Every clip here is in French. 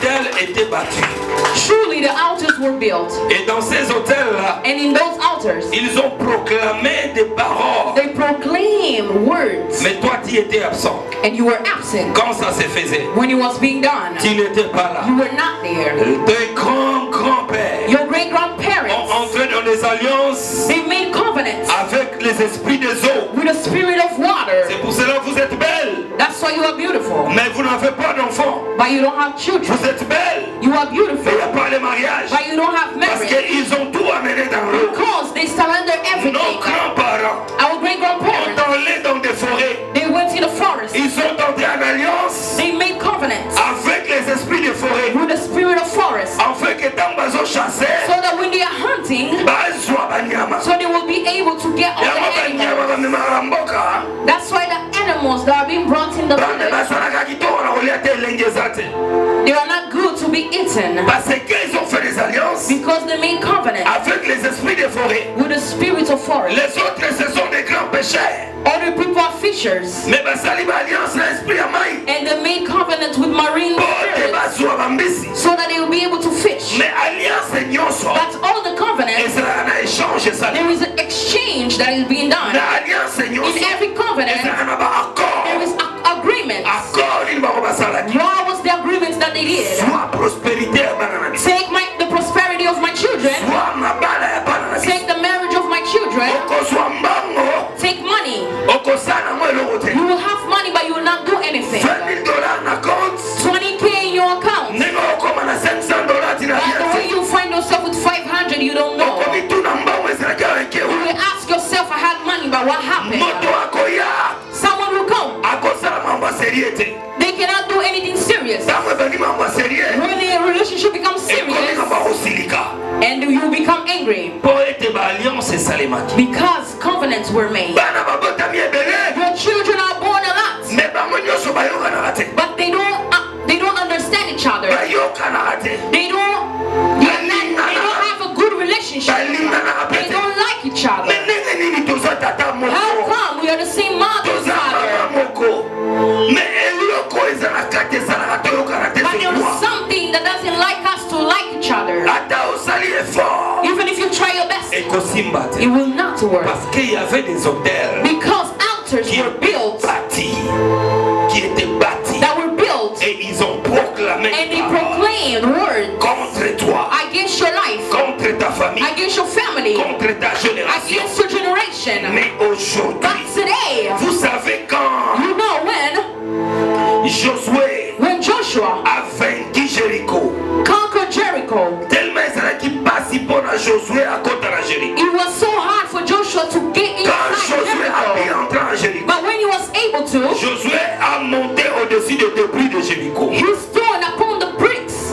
hôtels étaient bâtis. Truly the altars were built. Et dans ces hôtels-là, And in those altars, ils ont proclamé des paroles. they proclaim words. Mais toi, tu étais absent. And you were absent Quand ça se faisait, when it was being done. tu n'étais pas là. You were not there. Tes grands-grands-pères Your great ont grandparents, entré dans des alliances they made covenants avec les esprits des eaux. with the spirit of water. C'est pour cela que vous êtes belles. That's why you are beautiful. Mais vous n'avez pas d'enfants. But you don't have children. Vous êtes belles. You are Mais il beautiful. n'y a pas de mariage. But you don't have Parce marriage. qu'ils ont tout amené dans l'eau. Because they surrender Nos everything. grands-parents Our great ont grandparents, allé dans des forêts. they went in the forest. Ils sont entrés en alliance They made covenants avec les esprits des forêts. with the spirit of forest. Afin que tant bazo chasser, So that when they are hunting, bazwa banyama. so they will be able to get all Yama the animals. banyama bamemara mboka. That's why the animals that are being brought in the Bande village, basalaka kitoko na kolia te elenge zate. they are not good to be eaten. Parce qu'ils ont fait des alliances Because they made covenant avec les esprits des forêts. with the spirit of forest. Les autres, ce sont des grands pécheurs. Other people are fishers. Mais basali ba alliance na esprit ya mai. And they made covenant with marine Bote spirits bazwa bambisi. so that they will be able to fish. Mais alliance nyonso But all the covenants, ezalaka na échange sali. there is an exchange that is being done. Na alliance In nyonso every covenant, ezalaka na ba there is accord. agreements. Accord nini bango basalaki. What was the agreements that they did? Soit prospérité ya bana na biso. Take the prosperity of my children. Soit mabala ya bana na biso. Take the marriage of my children. Okozwa mbango. Take money. Okosala mo eloko te. You will have money, but you will not do anything. $20,000 na compte. 20K in your account. Ndenge okoma na $500 tina But the way biasi. you find yourself with 500, you don't know. Okomituna mbango ezalaki You awekewa. will ask yourself, I had money, but what happened? Moto akoya. Someone will come. Akosala mambo ya serie te. They cannot do anything serious. Ntango ebandi mambo ya serie. When the relationship becomes Ekomi serious, kamba kosilika. and you become angry Po ete ba alliance esalemaki. because covenants were made. Bana babotami ebele. Your children are born a lot, Me bango nyonso bayokanaka te. but they don't understand each other. Bayokanaka te. They don't have a good relationship. Balinganaka They pete. don't like each other. Me ndenge nini toza tata How moko. come we are the same mother and Toza mama father? moko. Me eloko ezalaka te ezalaka toyokana te But there is sokwa. something that doesn't like us to like each other. Ata osali effort. Even if you try your best, Ekosimba te. it will not work. Parce qu'il y avait des hôtels Because altars qui were étaient built, bâtis. Qui étaient bâtis. that were built, Et ils ont proclamé and they une parole proclaimed words contre toi, against your life, contre ta famille, against your family, contre ta génération. against your generation. Mais aujourd'hui, But today, vous savez quand you know Josué when Joshua a vaincu Jéricho. conquered Jericho, Tellement ezalaki pasi mpona Josué akota na Jéricho. it was so hard for Joshua to get Quand inside Josué a pu Jericho. entrer en Jéricho, But when he was able to, Josué a monté au-dessus des débris de Jéricho. he stood upon the bricks.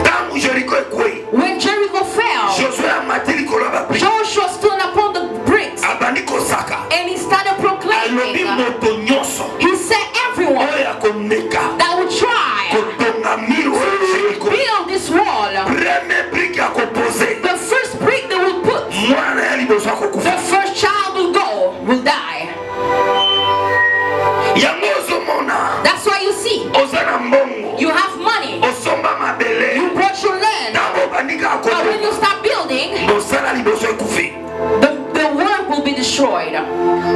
Ntango Jéricho ekwei, When Jericho fell, Josué amati likolo ya babrike. Joshua stood upon the bricks Abandi kosaka. and he started Alobi proclaiming. moto nyonso He said everyone oyo akomeka that would try kotonga mire oyo Jéricho. build this wall, Premier brique akopose. the first brick they will put, Mwana ya liboso the akokufa. first child will go, will die. Yango ozomona That's why you see, oza na mbongo. you have money, Osomba mabele. you brought your land, Ntango obandika but when you akotonga. start building, Mosala liboso ekufi. the work will be destroyed.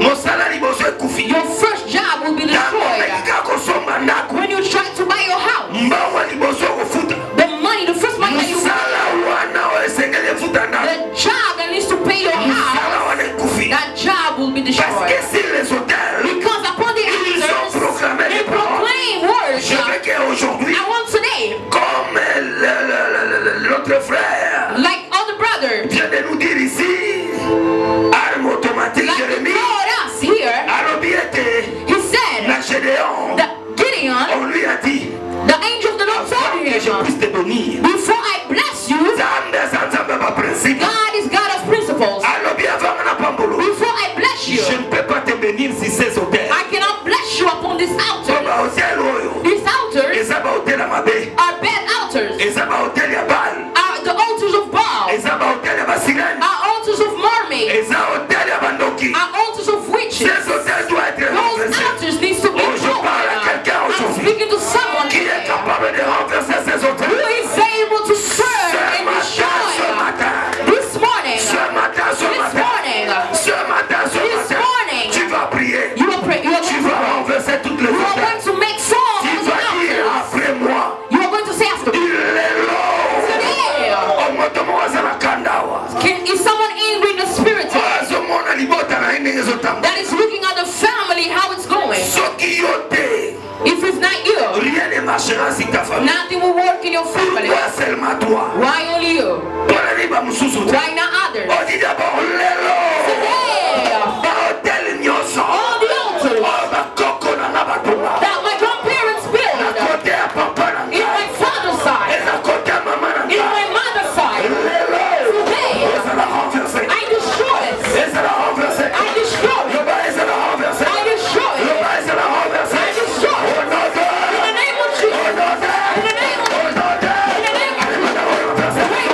Mosala liboso ekufi. Your first job will be Ntango destroyed. omekika kosomba ndako. When you try to buy your house, Mbongo ya liboso okofuta. the money, the first money that you Mosala wana oyo esengeli efuta ndako. the job that needs to pay your Mosala house, wana ekufi. that job will be Parce destroyed. que sur les hôtels, Because upon the ils ont altars, proclamé they les paroles. proclaim words. Je veux qu'aujourd'hui, I want today, comme l'autre frère like other brothers, vient de nous dire ici, arme automatique like he Jérémie, told us here, alobi ete he said na Gédéon, that Gideon, on lui a dit, the angel of the Lord avant told que je him, puisse te bénir, before I bless you, Nzambe aza Nzambe ba principe. God is God of principles. Alobi avant na pambolo, Before I bless you, je ne peux pas te bénir si ces hôtels. I cannot bless you upon this So altar. ba hôtel oyo, These altars eza ba hôtel ya mabe, are bad altars, eza ba hôtel ya Baal, are the altars of Baal, eza ba hôtel ya basirani, are altars of mermaids, eza hôtel ya bandoki. are altars of witches. Ces hôtels doivent être Those renversés. altars needs to be Oh, je parle à broken. quelqu'un I'm aujourd'hui speaking to someone qui est today capable de renverser ces hôtels. that is looking at the family, how it's going. If it's not you, nothing will work in your family. Why only you? Why not others? Today, all the altars that my grandparents built in my father's side, in my mother's side, today, I destroy it. I destroy it. I destroy it. I destroy it. In the name of Jesus. In the name of Jesus. In the name of Jesus. Wait.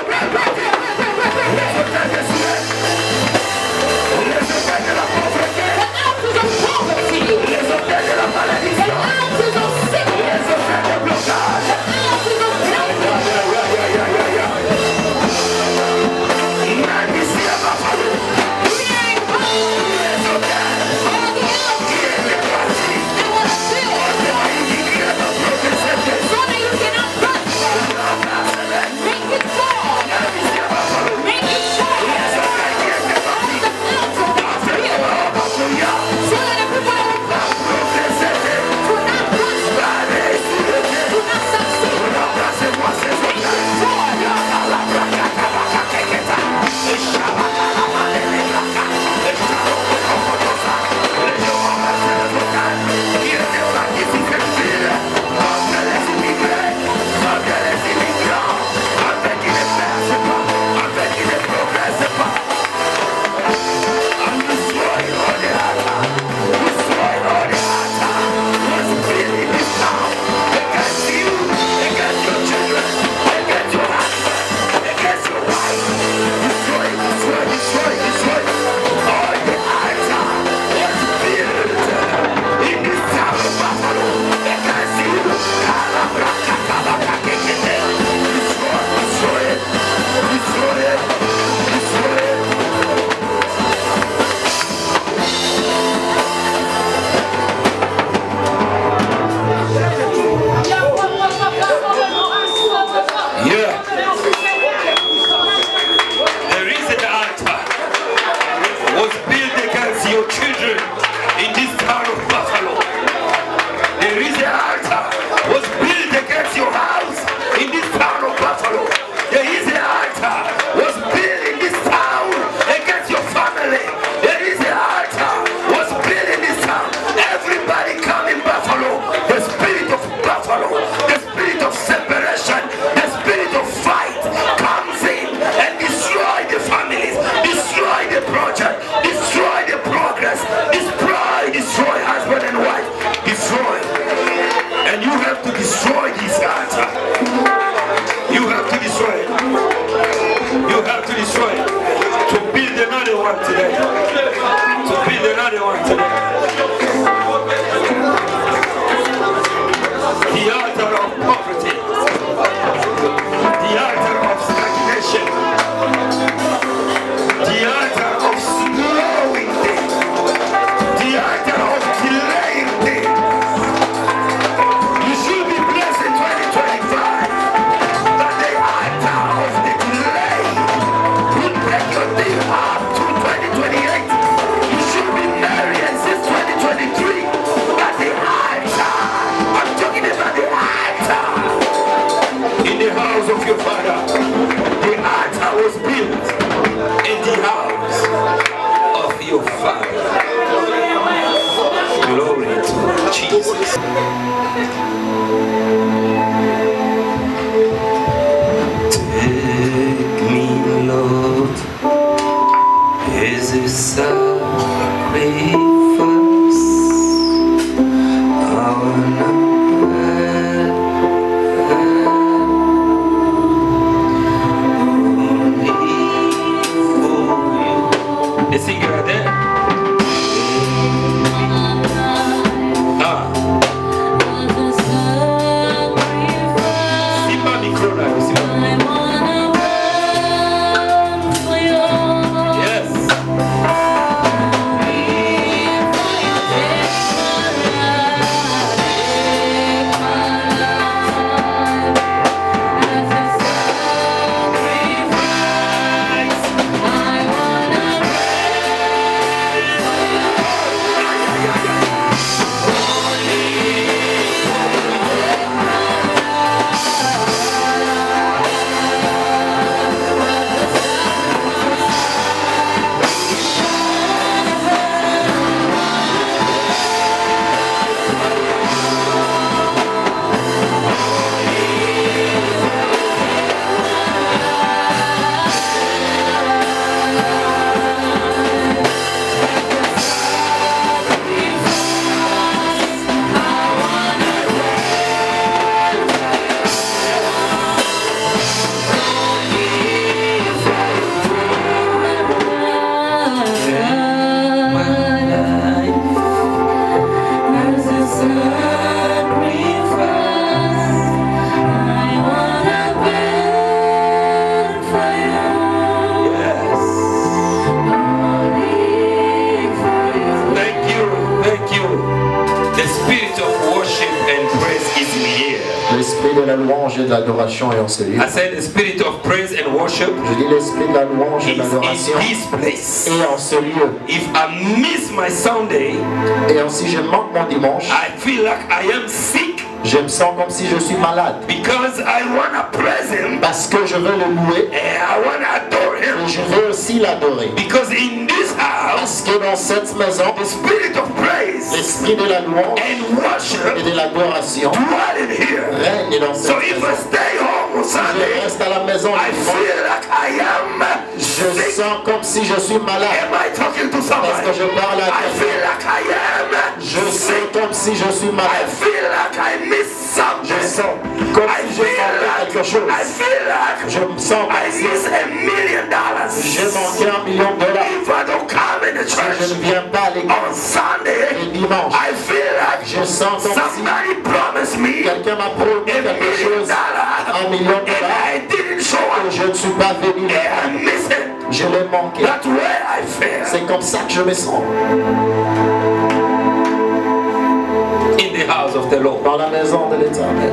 The altars of poverty. The altars of sickness. The altars of Up to 20 sujet de l'adoration est en ce lieu. I said the spirit of praise and worship Je dis l'esprit de la louange et is de l'adoration in this place. est en ce lieu. If I miss my Sunday, Et si je manque mon dimanche, I feel like I am sick je me sens comme si je suis malade. because I want to praise Him Parce que je veux le louer and I want to adore et Him. je veux aussi l'adorer. Because in this house, Parce que dans cette maison, the spirit of praise l'esprit de la louange and et worship de l'adoration dwell in here. règne dans So cette if I maison. stay home on Si je Sunday, reste à la maison I le dimanche, feel like I am je sick. sens comme si je suis malade. Am I talking to Parce somebody? que je parle à I quelqu'un. feel like I am Je sens sick. comme si je suis I malade. feel like I miss something. Je sens comme I si je feel manquais like quelque chose. I feel like Je me sens I comme si miss $1 million. j'ai manqué $1 million. If I don't come in the Si je church ne viens pas à l'église on Sunday, le dimanche, I feel like je sens comme si somebody promised me quelqu'un m'a promis $1 quelque million chose, $1 million, and I didn't show et up. je ne suis pas venu. And I miss it. Je l'ai manqué. That's where I feel. C'est comme ça que je me sens. In the house of the Lord. Dans la maison de l'Éternel.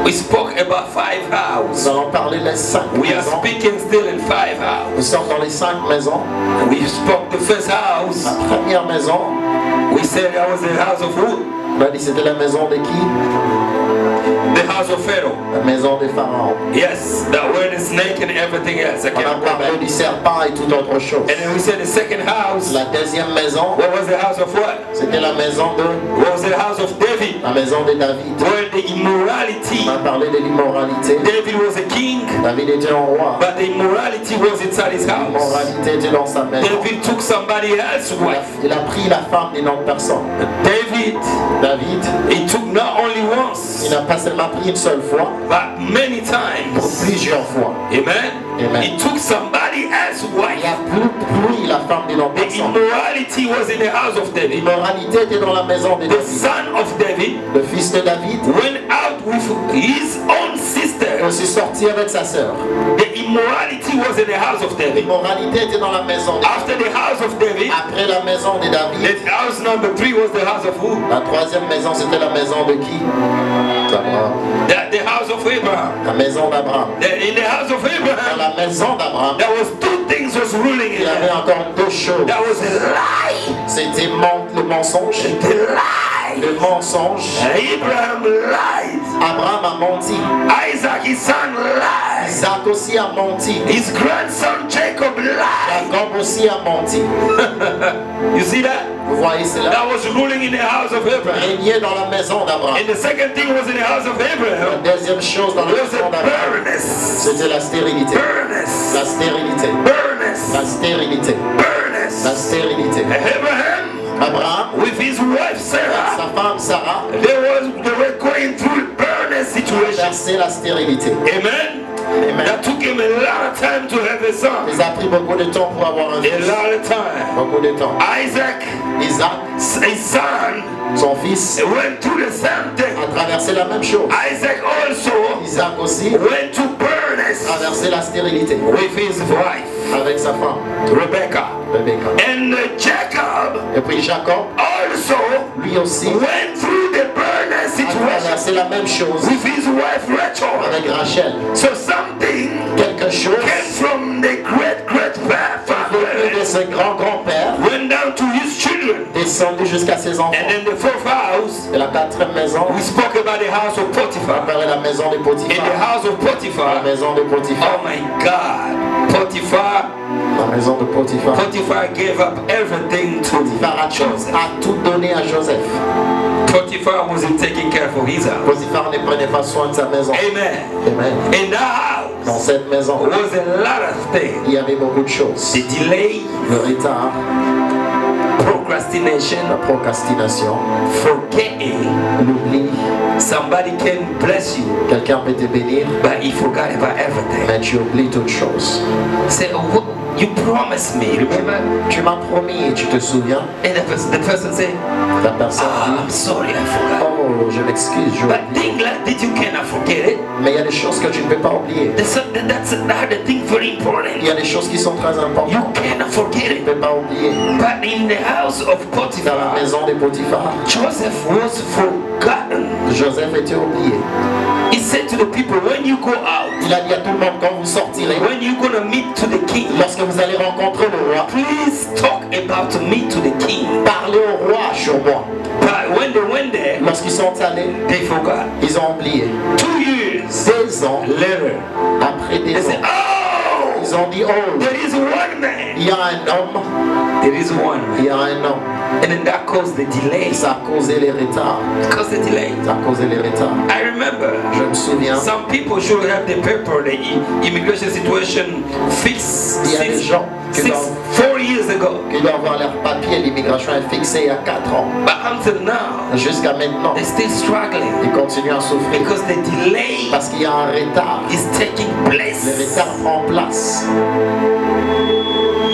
We spoke about 5 houses. Nous allons parler des 5 We are maisons. speaking still in 5 Nous houses. sommes dans les 5 maisons. We spoke the first house. La première maison, We said that was the house of who? on a dit c'était la maison de qui? The house of Pharaoh. La maison des pharaons. Yes, that were the snake and everything else. I On a can't go parlé back. du serpent et toute autre chose. And then we said the second house. La deuxième maison, What was the house of what? c'était la maison de What was the house of David? la maison de David. Where the immorality. On a parlé de l'immoralité. David was a king, David était un roi. but the immorality was inside his house. L'immoralité était dans sa maison. David took somebody else's wife. Il a pris la femme d'une autre personne. David, David, he took not only once, il n'a pas seulement pris une seule fois, but many pour times. plusieurs fois. Amen. Amen. He took somebody else's Il wife. a pris la femme d'une autre The personne. immorality was in the house of David. L'immoralité était dans la maison de The David. son of David Le fils de David went out with his own sister. est aussi sorti avec sa sœur. The immorality was in the house of David. L'immoralité était dans la maison de After the house of David, Après la maison de David, the house number 3 was the house of who? la troisième maison c'était la maison de qui? D'Abraham. The house of Abraham. La maison d'Abraham. In the house of Dans Abraham, la maison d'Abraham, there was 2 things was ruling in il y avait there. encore 2 choses. That was a lie. C'était le mensonge. The lie. Le mensonge. Abraham lied. Abraham a menti. Isaac, his son, lied. Isaac aussi a menti. His grandson Jacob lied. Jacob aussi a menti. You see that? Vous voyez cela? That was ruling in the house of Abraham. Régner dans la maison d'Abraham. And the second thing was in the house of La Abraham deuxième chose dans la was maison a d'Abraham, barrenness. c'était la stérilité. Barrenness. La stérilité. Barrenness. La stérilité. La Barrenness. stérilité. Abraham, Abraham, with his wife Sarah, sa femme Sarah, they were going through barrenness situation. versait la stérilité. Amen. Amen. That took him a lot of time to have a son. Il a pris beaucoup de temps pour avoir un A fils. lot of time. Beaucoup de temps. Isaac, Isaac, his son, son fils, went through the same thing. a traversé la même chose. Isaac also Isaac aussi went to barrenness traversé la stérilité with his wife, avec sa femme, Rebecca. Rebecca. And Jacob Et puis Jacob, also lui aussi, went through the barrenness a situation traversé la même chose with his wife Rachel. avec Rachel. So something Quelque chose came from the great venu father, de ce grand-grand-père, went down to his children. descendu jusqu'à ses enfants. And then the fourth house, Et la quatrième maison, we spoke about the house of on Potiphar. parlait de la maison de In the Potiphar. house of La Potiphar, maison de Potiphar. oh my God, Potiphar La maison de Potiphar. Potiphar gave up everything to Potiphar Joseph. a tout donné à Joseph. Potiphar wasn't taking care for his house. Potiphar ne prenait pas soin de sa maison. Amen. Amen. In that Dans house cette maison, was a lot of things. il y avait beaucoup de choses. The delay, Le retard, procrastination, la procrastination, forgetting. l'oubli. Somebody can bless you, Quelqu'un peut te bénir, but he forgot about everything. mais tu oublies toutes choses. Say, oh, what, you promised me, remember? Tu m'as promis, tu te souviens? And the person say, La personne I'm dit, sorry, I forgot. oh, je m'excuse, je But oublie. things like that you cannot forget it. Mais il y a des choses que tu ne peux pas oublier. That's another thing very important. Il y a des choses qui sont très You importantes. cannot forget Tu ne it. peux pas oublier. But in the house of Dans la Potiphar, maison de Potiphar, Joseph was forgotten. Joseph était oublié. His said to the people, when you go out, Il a dit à tout le monde, quand vous sortirez, when you're gonna meet to the king, lorsque vous allez rencontrer le roi, please talk about me to the king. parlez au roi sur moi. But when they went there, Lorsqu'ils sont allés, they forgot. ils ont oublié. 2 years 2 ans later, après they des said, ans, oh, ils ont dit, oh, there is one man. il y a un homme, There is one il man. y a un homme. And then that caused the Et delay. ça a causé les retards. Caused the delay. Ça a causé les retards. I remember Je me souviens, some people should have the paper, the immigration situation fixed il y a des gens qui 4 years ago. doivent avoir leur papier, l'immigration est fixée il y a 4 ans. But until now, Jusqu'à maintenant, they're still struggling ils continuent à souffrir because the delay parce qu'il y a un retard. is taking Le place. retard prend place.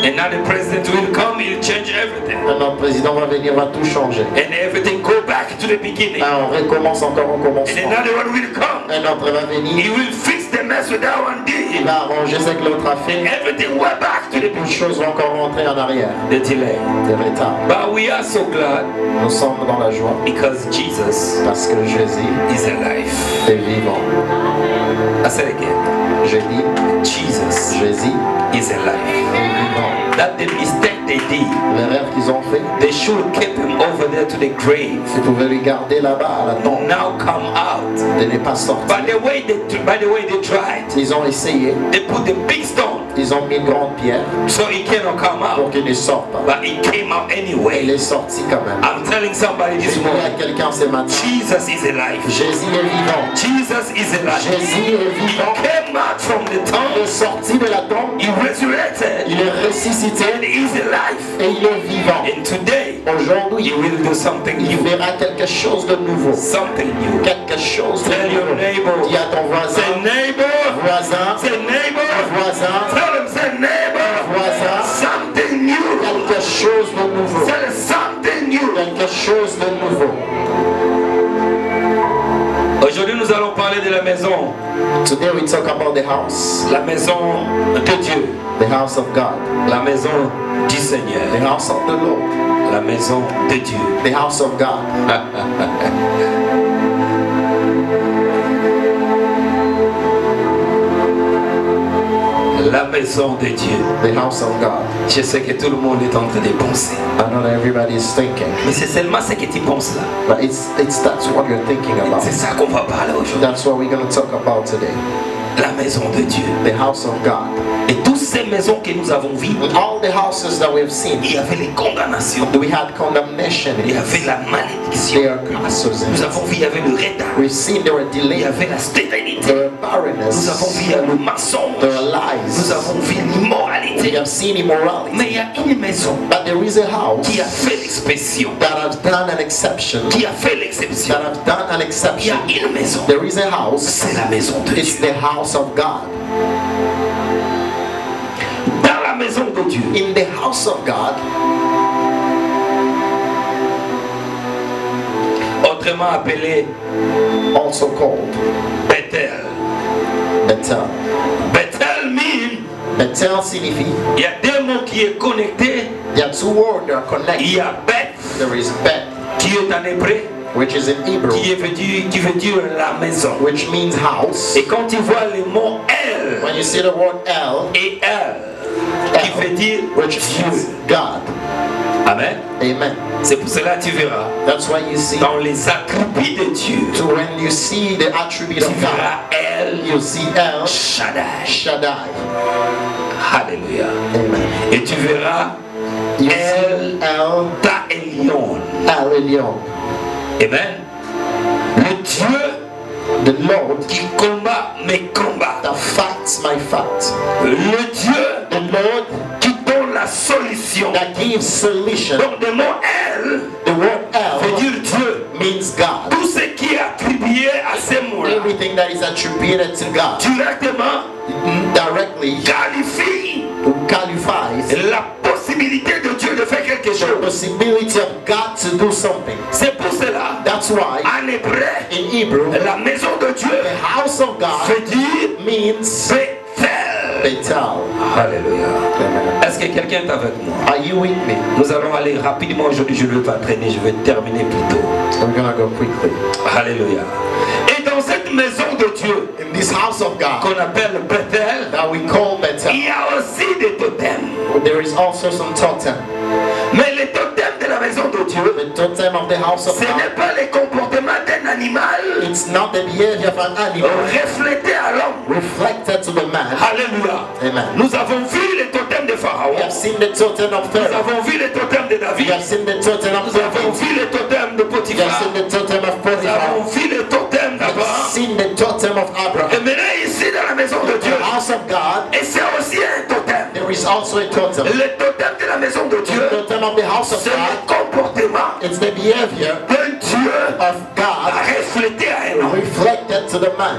And now the president will come, he'll change everything. Notre président va venir, va tout changer. And everything go back to the beginning. On recommence encore au And commencement. another one will come. Un autre va He venir, will fix the mess with that one il did. va arranger ce que l'autre a fait. Everything went back to the Les beginning. choses vont encore rentrer en arrière. The delay. Des retards. But we are so glad Nous sommes dans la joie because Jesus parce que Jésus is alive. est vivant. I said again, Je dis, Jesus Jésus is alive. est vivant. That the mistake they did, L'erreur qu'ils ont fait, they should have kept him over there to the grave. ils pouvaient lui garder là-bas à la tombe, Now come out. de ne pas sortir. By the way they tried, Ils ont essayé, they put the big stone ils ont mis une grande pierre so he cannot come pour out. qu'il ne sorte pas. But he came out Il anyway. est sorti quand même. I'm telling somebody Je this dis à morning, quelqu'un ce matin, Jesus is alive. Jésus est vivant. Jesus is alive. Jésus est vivant. Came out from the Il est tomb. sorti de la tombe, He resurrected. il est ressuscité And he is alive. et il est vivant. And today, Aujourd'hui, he will do something il new. verra quelque chose de nouveau. Something new. Quelque chose de Tell your nouveau. neighbor. Dis à ton Say voisin, neighbor. voisin, Say neighbor. voisin, Tell him, say neighbor. voisin, Something new. quelque chose de nouveau. Tell him something new. Quelque chose de nouveau. Aujourd'hui, nous allons parler de la maison. Today we talk about the house. La maison de Dieu. The house of God. La maison du The Seigneur. house of the Lord. La maison de Dieu. The house of God. La maison de Dieu. The house of God. Je sais que tout le monde est en train de penser. I know that everybody is thinking, Mais c'est seulement ce que tu penses là. but that's what you're thinking about. C'est ça qu'on va parler aujourd'hui. That's what we're going to talk about today. La maison de Dieu. The house of God. Et toutes ces maisons que nous avons vues, In all the houses that we've seen, il y avait les condamnations. we had condemnation Il y in it. avait la malédiction. There are curses in Nous it. avons vu, il y avait le retard. We've seen there were Il y delays, avait la stérilité. there were Nous avons barrenness, vu le mensonge. there are Nous lies, avons vu we l'immoralité. have seen immorality. Mais il y a une maison But there is a house qui a fait l'expression. that has done an exception, Qui a fait l'exception. that have done an Il y exception. a une maison. There is a house, C'est la maison de it's Dieu. the house of God. Dans la maison de Dieu, In the house of God, autrement appelé also called Bethel. Bethel. Bethel mean, Bethel signifie, il y a deux mots qui est connecté. there are two words that are Il connected. y a Beth, There is Beth, qui est en hébreu, which is in Hebrew, qui veut dire la maison. which means house. Et quand tu vois le mot elle When you see the word El, et elle, qui veut dire which Dieu. means God. Amen. Amen. C'est pour cela que tu verras That's why you see, dans les attributs de Dieu, so when you see the attribute tu of God, verras elle, you see El Shaddai. Shaddai. Alléluia. Amen. Et tu verras You El see El Ta'elion. Elyon, Amen. Le Dieu the Lord qui combat mes combats. that fights my fight. Le Dieu The Lord qui donne la solution. that gives solution. Donc le mot elle The word veut El dire Dieu. means God. Tout ce qui est attribué à ces mots-là Everything that is attributed to God directement directly qualifie qualifies la possibilité de Dieu de faire quelque the chose. possibility of God to do something. C'est pour cela, That's why en hébreu, in Hebrew, la maison de Dieu the house of God veut dire means Bethel. Bethel. Alléluia. Amen. Est-ce que quelqu'un est avec moi? Are you with me? Nous allons aller rapidement aujourd'hui, je ne vais pas traîner, je vais terminer plus tôt. We're gonna go quickly. Alléluia. Et dans cette cette maison de Dieu in this house of God qu'on appelle Bethel, that we call Bethel, il y a aussi des totems. there is also some totem. Mais les totems de la maison de Dieu, The totem of the house of ce n'est God, pas les comportements d'un animal it's not the behavior of an animal reflété à l'homme. reflected to the man. Alléluia. Amen. Nous avons vu les totems de Pharaon. We have seen the totem of Nous Pharaoh. avons vu les totems de We David. have seen the totem of Nous avons David. vu les totems de We have Potiphar. seen the totem of Nous avons Potiphar. vu les totems We have d'Abraham. seen the totem of Et Abraham. maintenant ici dans la maison de Dieu, The house of God, et c'est aussi un totem. there is also a totem. Le totem de la maison de Dieu, The totem of the house of c'est le God, comportement it's the behavior d'un Dieu of God reflété à un homme. reflected to the man.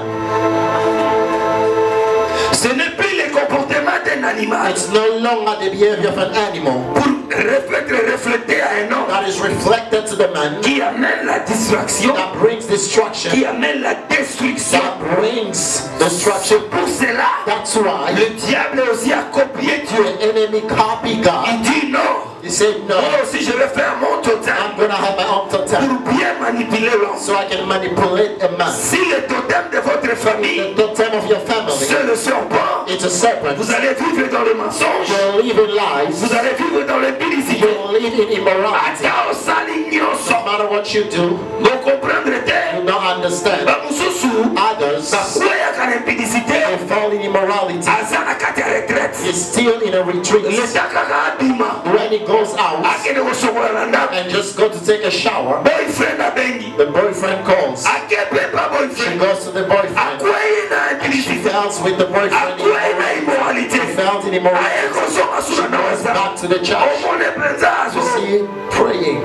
Ce n'est plus le comportement d'un animal It's no longer the behavior of an animal pour refléter à un homme that is reflected to the man qui amène la distraction, that brings destruction, qui amène la destruction. that brings destruction. Pour cela, That's why le diable aussi a copié Dieu. the enemy copy God. Il dit non. He said, no, Moi aussi je vais faire mon totem I'm going to have my own totem pour bien manipuler l'homme. so I can manipulate a man. Si le totem de votre famille, The totem of your family, c'est le serpent, it's a serpent. vous allez vivre dans le mensonge, You'll live in lies. vous allez vivre dans l'impudicité. You'll live in immorality. Ata osali nyonso. No matter what you do, Vous comprendrez you don't understand. bamususu Others, bakweyaka na impudicité they fall in immorality. aza na kati ya retraite. He's still in a retreat. Leta kaka abima When he goes out akende kosokola na ndako. and just go to take a shower, Boyfriend abengi the boyfriend calls. akepepa She boyfriend goes to the boyfriend. akwei na And she impudicité falls with the boyfriend in akwei na immorality. immoralité She falls in immorality. ayekosoma She suna na goes wazao back to the church. omone mpenza You azo. see, praying.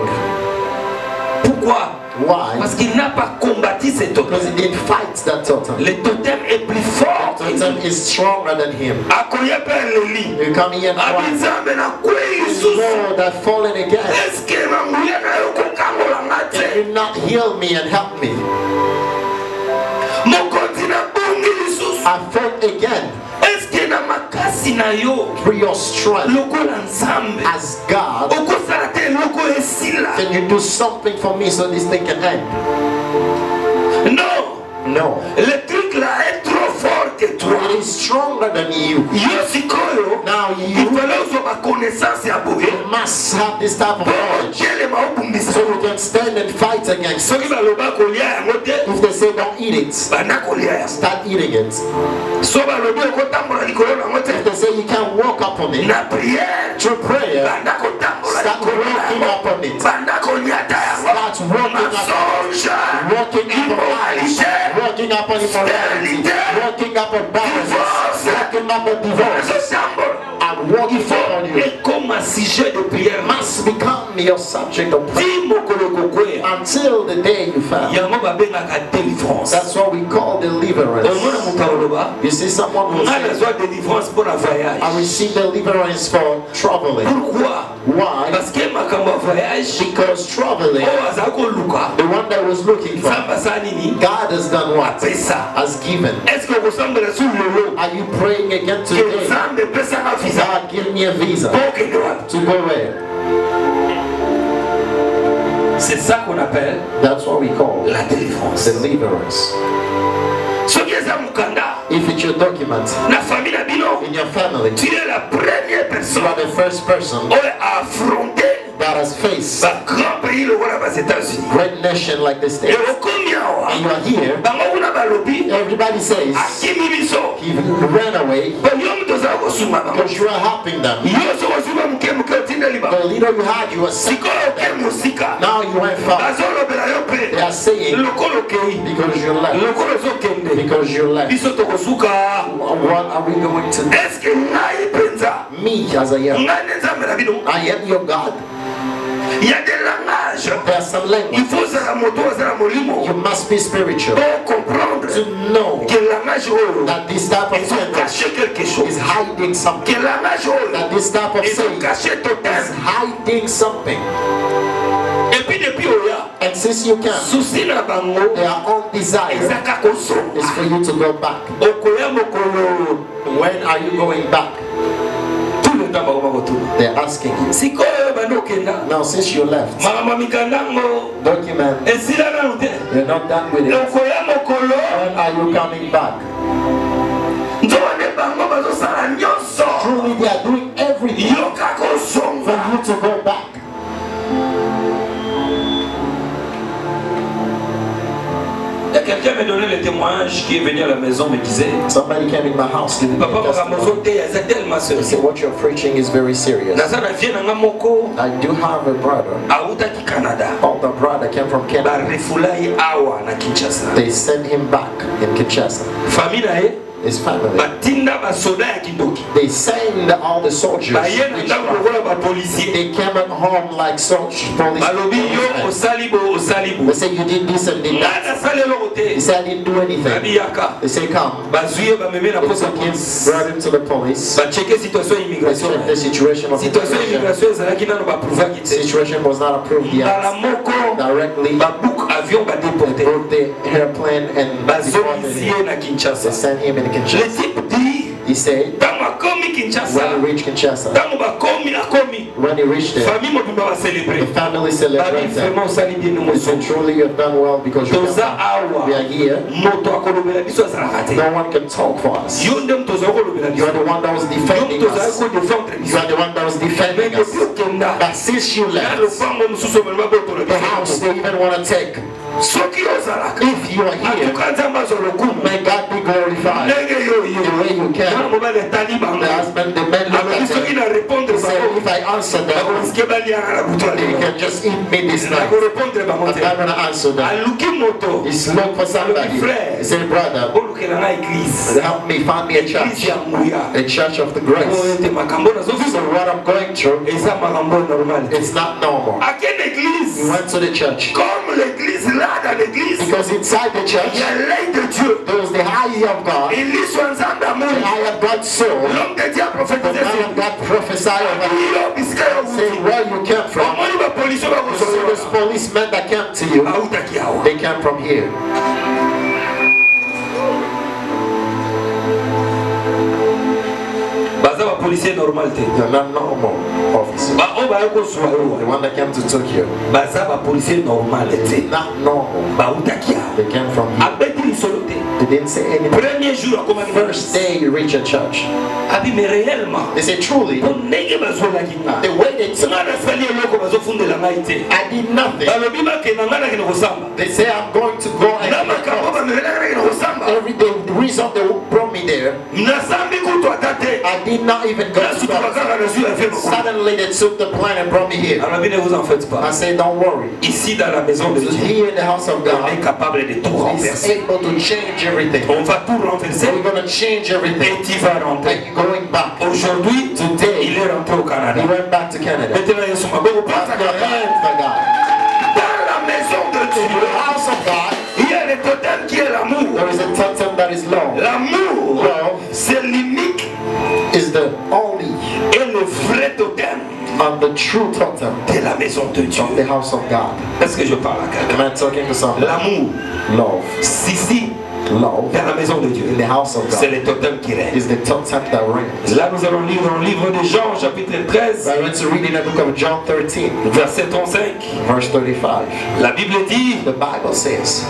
Pourquoi? Why? Parce qu'il n'a pas combattu ces Because totems. he didn't fight that totem. Le totem est plus fort. Totem is stronger than him. Akoya pe leli. You come here and cry. Abinzambe na kwei lisusu. Lord, I've fallen again. Eske manguya na yo kokangola Can ngate. you not heal me and help me? Mokonzi na bongi lisusu. I fought again. Eske na makasi na yo. Through your strength Lokola nzambe. as God, Okosala te loko esila. can you do something for me so this thing can end? Non. No. Le truc là est trop fort que toi. It is stronger than you. Yo sikoyo. Now Il you fallait uzwa ba connaissance ya boye. must have this type of knowledge Kelema okumbisa. so you can stand and fight against it. Soki baloba kolia yango te. If they say don't eat it, Bana kolia yango. start eating it. So balobi okotambola likolo nango te. If they say you can't walk up on it, Na prière. through prayer, Banda kotambola start likolo walking nango. up on it. Banda konyata yango. Start walking up, Masonja. walking up on lies, walking up on immorality, walking up on barrenness, walking up on divorce, Ezotambola. and walking upon you. Et comme un sujet de prière. Must become your subject of prayer Ti mokolo kokwea. until the day you fail. Yango babengaka délivrance. That's what we call deliverance. Omona moto aloba. You see, someone will Nga say, nazwa délivrance pour la voyage. I receive deliverance for traveling. Pourquoi? Why? Parce que makambo ya voyage Because traveling, oyo aza koluka the one that was looking for, nzambe asala nini God has done what? apesa. Has given. Est-ce que okosambela su lelo Are you praying again ke today? nzambe epesaka visa God, give me a visa po okende wapi? to go where? C'est ça qu'on appelle That's what we call la délivrance. deliverance. Soki eza mokanda If it's your document na famille na bino, in your family, tu es la première you personne are the first person oyo affronté that has faced bagrand pays lokola bas États-Unis. great nation like the Et States. okomi awa And you are here, bango kuna balobi everybody says akimi biso he ran away po yo moto ozala kosunga bango. because you are helping them. Yo so kosunga moke moke otindeli bango. The leader you had, you were sick. Sikoyo oke mosika Now you went far. bazolobela yo They mpe are saying lokolo okei because you left. lokolo ozokende Because you left. biso tokosuka. What are we going to do? Eske ngai mpenza Me as I am. ngai ne nzambe na bino I am your God. ya de langage There are some il language. faut ozala moto ozala molimo You must be spiritual po comprendre to know que langage oyo that this type of sentence ezokache quelque is chose hiding something. que langage oyo That this type of saying ezokache totem. is hiding something. Et puis depuis oya And since you can, susi na bango their own desire ezaka kosonga is for you to go back. okoya mokolo When are you going back? tout le temps bakoma kotuna They're asking you. sikoyo bandi okenda Now, since you left, makambo ya mikandango document, esila nanu te you're not done with it. okoya mokolo When are you coming back? Truly they are doing everything for you to go back. Quelqu'un m'a donné le témoignage qui est venu à la maison me disait, Somebody came in my house giving me Papa, a testimony. He said, what you're preaching is very serious. I do have a brother. Oh, the brother came from Canada. They sent him back in Kinshasa. His family. They sent all the soldiers. They came at home like soldiers. They said you did this and did that. He said I didn't do anything. They say come. They took him, brought him to the police. They checked the situation of the situation was not approved yet. Directly, they broke the airplane and they sent him in Kinshasa. He said, when he reached Kinshasa, when he reached there, the family celebrated. They said, truly you have done well because we are here. No one can talk for us. You are the one that was defending us. You are the one that was defending us. But since you left, the house they even want to take. If you are here, may God be glorified the way you can. The husband, the man looked at him. He said, if I answer them, they can just eat me this night. I'm not going to answer them. He looked for somebody. He said, brother, help me find me a church of the grace. So what I'm going through, it's not normal. He went to the church. Because inside the church, there was the eye of God. The eye of God's soul. The man of God prophesied over you, saying where you came from. So those policemen that came to you, they came from here. You're not normal officer. The one that came to Tokyo, not normal. They came from here. They didn't say anything. First day you reach a church, they say truly, the way they took I did nothing. They say I'm going to go and every day. The reason they brought me there, I did not even go to God. Suddenly they took the plane and brought me here. I said don't worry. Here in the house of God, He's able to change everything. We're going to change everything. And you're going back. Today, he went back to Canada. Clap your hands for God. In the house of God, there is a totem that is love. Love is the only and the true totem of the house of God. Am I talking to someone? Love. Love in the house of God is the totem that reigns. Là nous allons lire dans le livre de Jean chapitre 13. I want to read in the book of John 13, verset 35. verse 35. La Bible dit, the Bible says,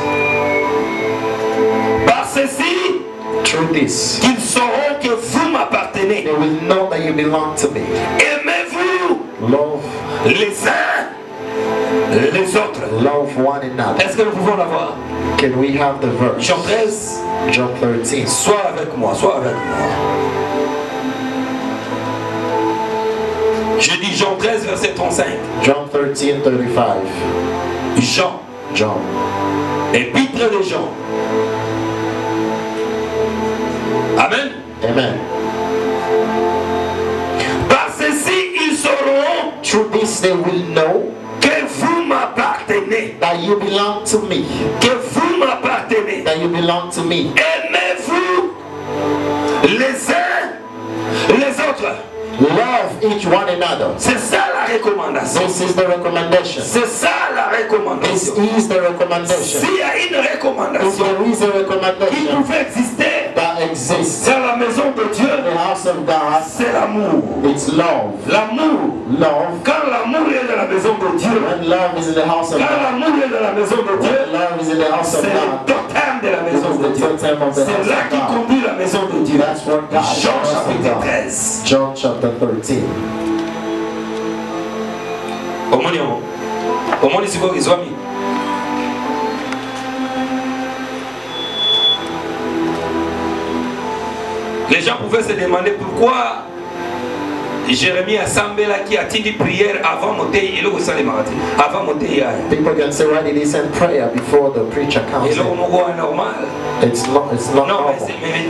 par ceci, through this, qu'ils sauront que vous m'appartenez. they will know that you belong to me. Aimez-vous Love les uns les autres. Love one another. Est-ce que nous pouvons l'avoir? Can we have the verse? Jean 13. John 13. Sois avec moi, sois avec moi. Je dis Jean 13, verset 35. John 13, 35. Jean. Épître de Jean. Amen. Amen. Par ceci, ils sauront Through this they will know que vous m'appartenez. that you belong to me. Que vous m'appartenez. That you belong to me. Aimez-vous les uns les autres. Love each one another. C'est ça la recommandation. This is the recommendation. C'est ça la This recommandation. is the recommendation. S'il y a une If recommandation there is a qui recommendation pouvait exister that exists dans la maison de Dieu, in the house of God, c'est l'amour. it's love. L'amour. Love. Quand l'amour est dans la maison de Dieu, When love is in the house of quand God, l'amour est dans la maison de Dieu, when love is in the house of c'est God, le totem de la it maison is de the Dieu. totem of the C'est house là of qui God. conduit la maison de Dieu. That's what God Jean is chapitre God. 13. John chapter 13. Omoni siko kizwami. Les gens pouvaient se demander pourquoi Jérémie a semblé là qui a dit prière avant monter et le avant monter. People can say, why did he send prayer before the preacher comes Et in? normal. It's not Non, normal.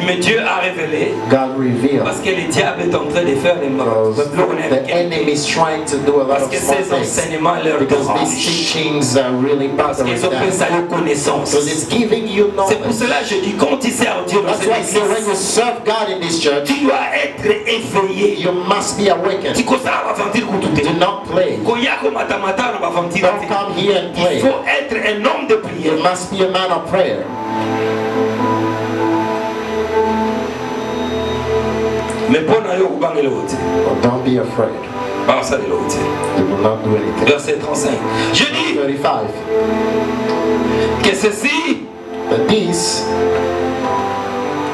mais Dieu a révélé God revealed. parce que le diable est en train de faire des Because the enemy is trying to do a lot parce of que small ces things. enseignements leur Because these dérangent. teachings are really Parce qu'ils ont fait ça bothering de them. connaissance. Because it's giving you C'est pour knowledge. cela que je dis quand tu sers Dieu dans That's why I cette say when église, you serve God in this church, tu dois être éveillé. you must be awakened. Tu connais ça va venir pour tout. Do not play. Quand il y a comme matamata, on va venir. Don't come here and Il play. faut être un homme de prière. You must be a man of prayer. Mais pour nous, on va l'autre. But don't be afraid. Pas ça de l'autre. You will not do anything. Verset 35. Je dis 35. que ceci But this,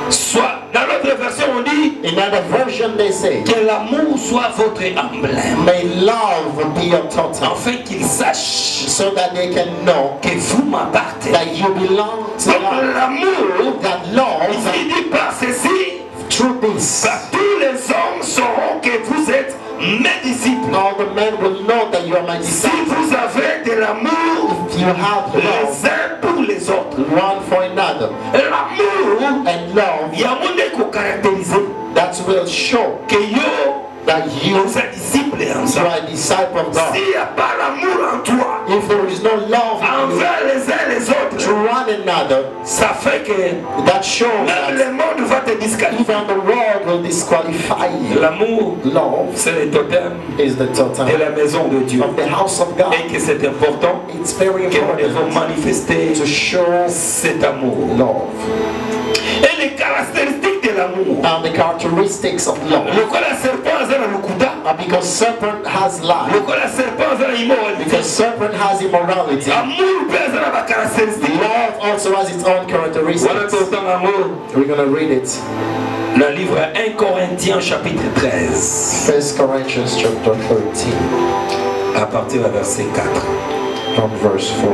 soit, dans l'autre version on dit in another version they say, que l'amour soit votre emblème. may love be your totem, Afin qu'ils sachent so that they can know que vous m'appartenez. that you belong to Donc God. l'amour, That love, il dit par ceci, through this, bah, tous les hommes sauront que vous êtes mes disciples. all the men will know that you are my Si disciples. vous avez de l'amour If you have les love uns pour les autres. one for another, L'amour, and love, il y a un monde qui caractérise that will show que yo, that you nous sommes disciples are ensemble. a disciple of God. S'il n'y a pas l'amour en toi, If there is no love in you envers les uns les to autres, one another, ça fait que that shows même that le monde va te disqualifier. even the world will disqualify you. L'amour, Love c'est le totem is the de totem la maison de Dieu. of the house of God. Et que c'est important It's very que nous devons important manifester to show cet amour. love Et les caractéristiques de l'amour. and the characteristics of love. Le quoi la serpent a le kuta. Because serpent has Le life, quoi la serpent a l'immoralité. because serpent has immorality. L'amour peut avoir la caractéristique. Love also has its own Voilà characteristics. tout l'amour. We're going to read it. Le livre 1 Corinthiens chapitre 13 1 Corinthians chapter 13 à partir du verset 4. from verse 4.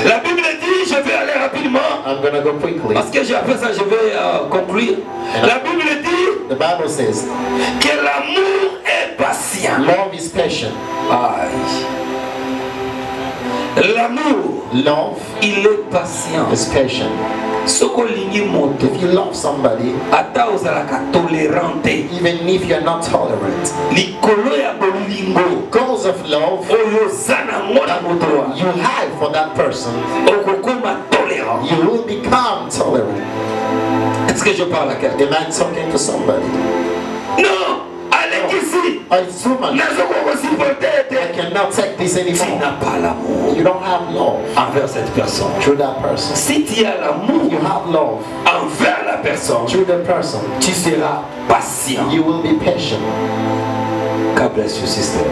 La Bible dit, je vais aller rapidement I'm going to go quickly. parce que après ça je vais conclure. La Bible dit The Bible says, que l'amour est patient. love is patient. Aïe. L'amour, Love il est patient. is patient. Ce qu'on ligne monte, If you love somebody, ata ozalaka tolérante. even if you're not tolerant, Likolo ya bolingo. because of love, Oyo zana mwana motoa. you have for that person, Okokoma tolérant. you will become tolerant. Est-ce que je parle à quelqu'un? Am I talking to somebody? Non, allez ici. It's human. Nazoko supporter. I cannot take this Tu anymore. n'as pas l'amour You don't have love envers cette personne. through that person. Si tu as l'amour You have love envers la personne, through the person. tu seras patient. You will be patient. God bless you, sister.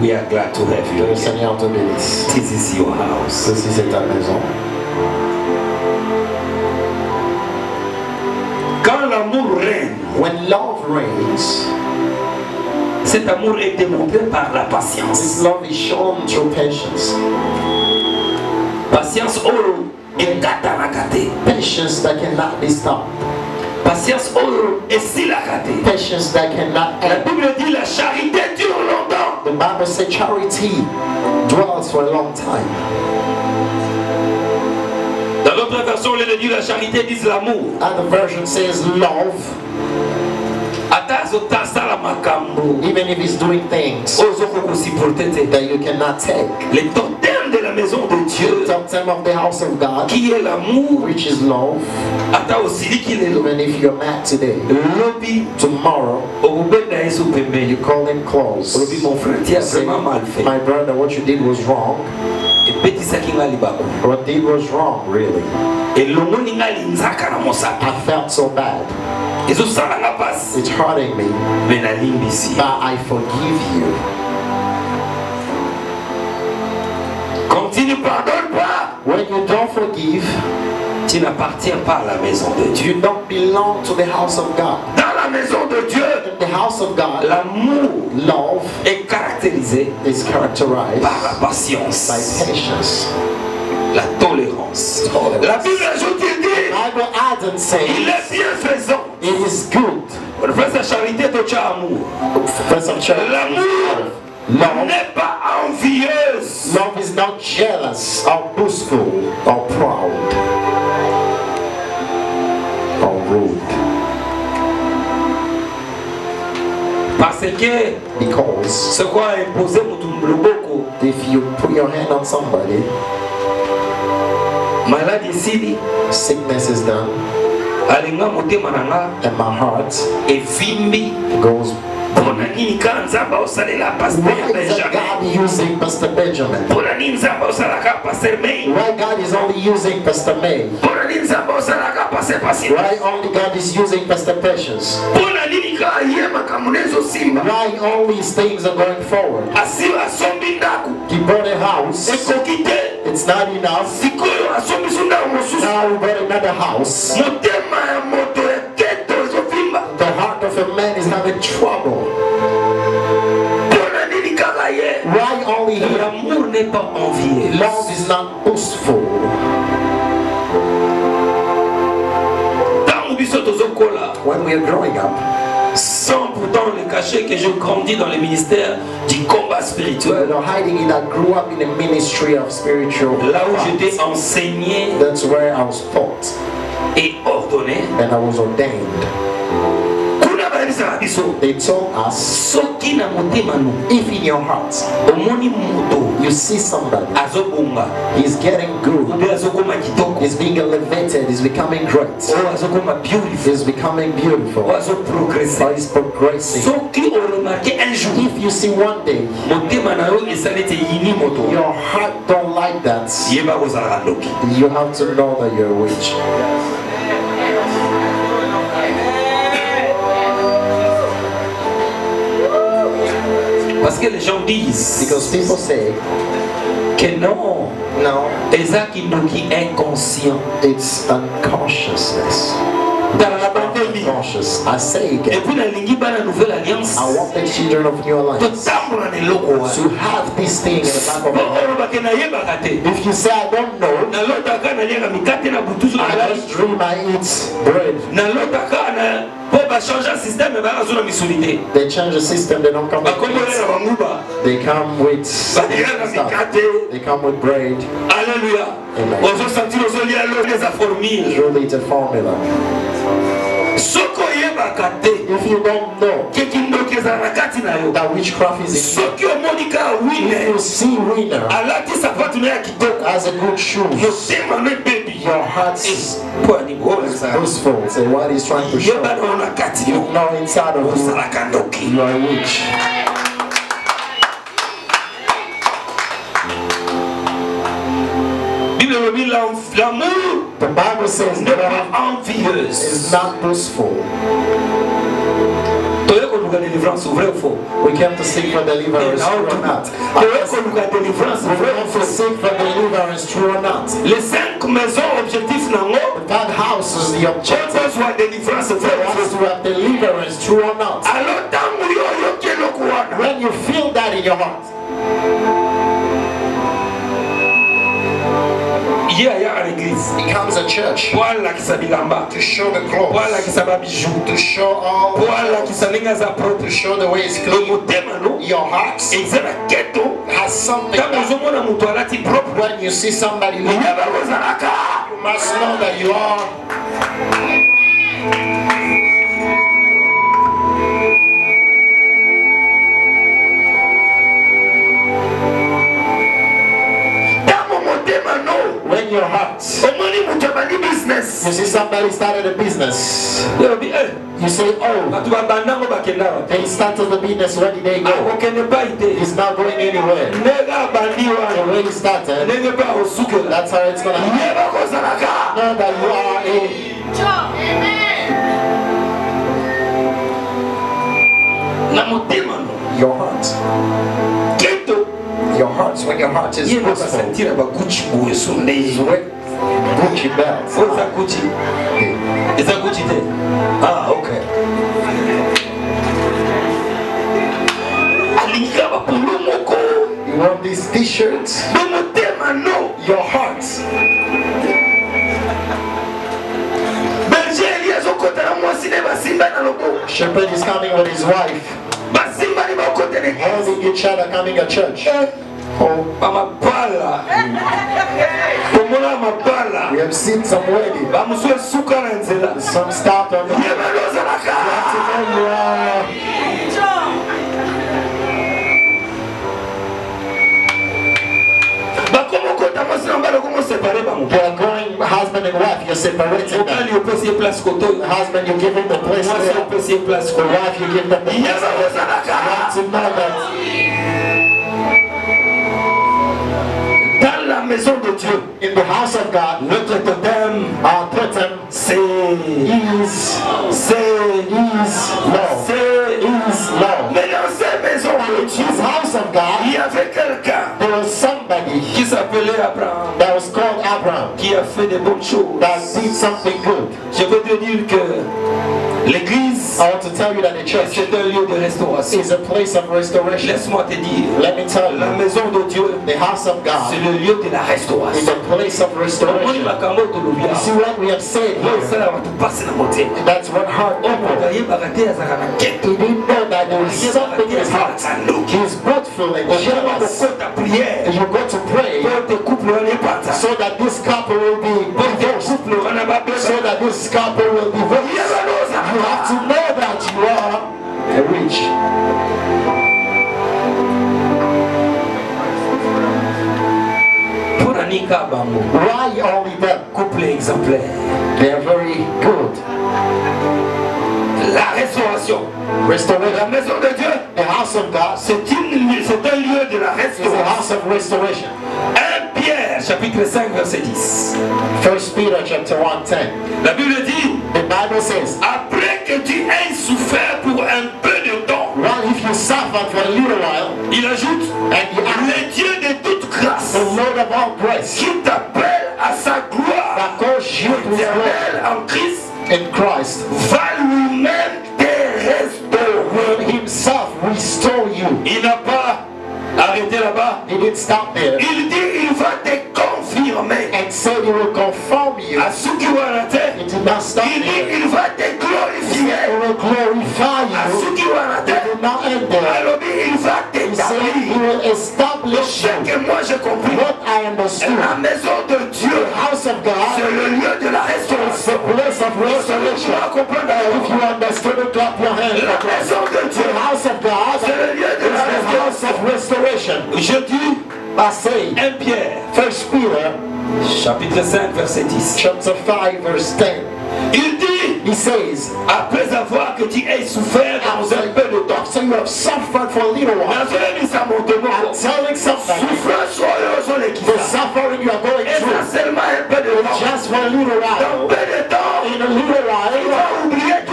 We are glad to have you Le here. Seigneur te bénisse. This is your house. Ceci c'est ta maison. Quand l'amour règne, When love reigns, cet amour est démontré par la this patience. love is shown through patience. Patience oyo ekatarakate. Patience that cannot be stopped. Patience oyo esilakate. Patience that cannot La end. Bible dit la charité dure longtemps. The Bible says charity dwells for a long time. Dans l'autre version, il dit la charité dit l'amour. Other version says love, Ata zotasala makambo. even if it's doing things Ozoko supporter. that you cannot take. Le totem de la maison de Dieu, Talk to them of the house of God, qui est l'amour, which is love. ata aussi qu'il est Even if you're mad today, lobby, tomorrow, you call him close. lobby mon frère, tu as Say, vraiment mal fait. my brother, what you did was wrong. Et petit ça qui m'a libéré. What did was wrong, really. Et le monde n'a l'inzaka na mosaka. I felt so bad. Et ça ça n'a pas passe. It's hurting me, Mais na limbisi. but I forgive you. Continue, pardonne pas. When you don't forgive, Tu n'appartiens pas à la maison de Dieu. you don't belong to the house of God. Dans la maison de Dieu, In the house of God, l'amour love est caractérisé is characterized par la patience, by patience. la tolérance. La Bible ajoute, il dit, Bible adds and il says, est bienfaisant. it is good. On fait sa charité, tu as amour. First of church, L'amour love, n'est pas envieuse. love is not jealous or boastful or proud or rude. Parce que Because ce qu'on a imposé pour le beaucoup, if you put your hand on somebody, malade ici, sickness is done, alinga motema nanga and my heart evimbi. goes. Pona nini ka nzamba osalela pasteur Why is Benjamin? God using Pastor Benjamin? Pona nini nzamba osalaka pasteur May? Why God is only using Pastor May? Pona nini nzamba osalaka pasteur Patient? Why only God is using Pastor Patience? Pona nini ka yema kamunezo simba? Why all these things are going forward? Asiba asombi ndaku. He bought a house. Ekoki te. It's not enough. Sikoyo asombi sunda mosusu. Now we bought another house. Motema ya moto eketo ezovimba. The heart of a man is having trouble. Pona nini kaka ye? Why only him? L'amour n'est pas envieux. Love is not boastful. Tango biso tozokola. When we are growing up, Sans pourtant le cacher que je grandis dans le ministère du combat spirituel. we're not hiding it. I grew up in the ministry of spiritual. Là où j'étais paths. enseigné That's where I was taught et ordonné. and I was ordained. Kuna bayebisaka biso. They told us, Soki na motema no if in your heart omoni moto you see somebody, azobonga he's getting good, ube azokoma kitoko he's being elevated, he's becoming great, oyo azokoma beautiful he's becoming beautiful, oyo azoprogresse. or he's progressing. Soki oremarke un jour If you see one day motema na yo esali ete yini moto your heart don't like that, yeba kozalaka ndoki. you have to know that you're a witch. Parce que les gens disent Because people say, que non, no, eza kindoki inconscient. it's unconsciousness. Dans la pandémie. Conscious. I say Et again, puis nalingi bana nouvelle alliance I want the children of New Alliance totambola na eloko wana. to have this thing in the back of Po my head. oyo bake nayebaka te. If you say I don't know, Nalotaka naliaka mikate na butusu na I ngai. just dream I eat bread. Nalotaka na po bachange système bakazwa na misuni te. They change the system, they don't come with Bakombolela meat. banguba. They come with Baliaka stuff. mikate. They come with bread. Alléluia. Amen. Ozosentir ozolia lo eza formule. Surely it's a formula. Soki oyebaka te If you don't know ke kindoki ezala na kati na yo. that witchcraft is in Soki omoni ka you, if wine you see winner alati sapatu na ya kitoko. as a good shoes, Motema no ebebi. your heart is Po aningo oyo ezala. boastful. Say what he's trying to show. Yeba na ona kati yo. No, inside of you, Osalaka ndoki. you are a witch. Bible elobi l'amour The Bible says n'est love pas envieuse. is not boastful. Toye koluka délivrance, vrai ou faux? We came to seek for deliverance, true or not? Toye koluka délivrance, We vrai ou came to faux? seek for deliverance, true or not? Les 5 maisons objectifs nango, That house is the objective. besoin de délivrance, For vrai ou us faux? to have deliverance, true or not? Alors tangu yo yoki eloko wana, When you feel that in your heart, ye aya à l'église. it becomes a church Po alakisa bilamba, to show the po clothes, alakisa babijou, to show all, po alakisa ndenge aza propre. to show the way it's Le clean. motema no, Your heart eza na keto, has something tango that ozomona moto alati propre, when you see somebody leave, yeba kozalaka. you must know that you are. Tango business. You see somebody started a business. You say, oh, they started the business, where did they go? It's not going anywhere. The way he started, that's how it's going to happen. Know that you are your heart. Your heart, when your heart is peaceful, Gucci belts. What's that Gucci? Is that Gucci there? Ah, okay. You want these t-shirts? Your heart. Shepherd is coming with his wife. Holding each other, coming to church. Oh, we have seen some weddings. Some start on the way. You have to know you are. They are going husband and wife, you're separating them. The husband, you give him the place there. The wife, you give them the place there. You have to know that. Dans la maison de Dieu, in the house of God, notre totem, our totem, c'est love. Mais dans cette maison de Dieu, his house of God, il y avait quelqu'un, there was somebody qui s'appelait Abraham, that was called Abraham, qui a fait de bonnes choses. that did something good. Je veux te dire que l'église, I want to tell you that the church c'est un lieu de restauration. is a place of restoration. Laisse-moi te dire, Let me tell la you, maison de Dieu, the house of c'est God le lieu de la is restauration. a place of restoration. You see what we have said here? That's what heart opened. He didn't know that there was something in his heart. He's boastful and jealous. And you go to pray so that this couple will be divorced. So that this couple will be divorced. You have to know that you are rich. Why only them? Couple exemplaire. They are very good. La restauration. Restoration. La maison de Dieu, The house of God c'est un lieu de la is a restauration. house of restoration. 1 Pierre, chapitre 5, verset 10. 1 Peter chapter 1:10. La Bible dit, The Bible says, après que tu aies souffert pour un peu de temps, well, if you suffer for a little while, il ajoute, and you ask le Dieu de toute grâce, the Lord of all grace, qui t'appelle à sa gloire that calls you to his glory éternelle en Christ, in Christ, va lui-même te restaurer. will himself restore you. Il n'a pas arrêté là-bas. He didn't stop there. Il dit, il va te confirmer And said he will conform you. à ceux qui vont arrêter. He did not stop Il dit, there. il va te He glorifier will glorify à ceux you. qui vont arrêter. He did not end there. Alors il va He said he t'établir. will establish Ce you. que moi j'ai compris, What I understood, la maison de Dieu, the house of c'est God le lieu de la is restauration. the place of Tu restoration. vas comprendre. If you understood it, clap your hands. La maison de Dieu, The house of God c'est le lieu de is la the house restauration. of restoration. Je dis, I say, 1 Pierre, 1 Peter chapitre 5, verset 10. chapter 5 verse 10. Il dit, He says, après avoir que tu aies souffert dans un peu de temps, after you have suffered for a little while, I'm telling somebody, the suffering you are going through, just for a little while, in a little while, you will forget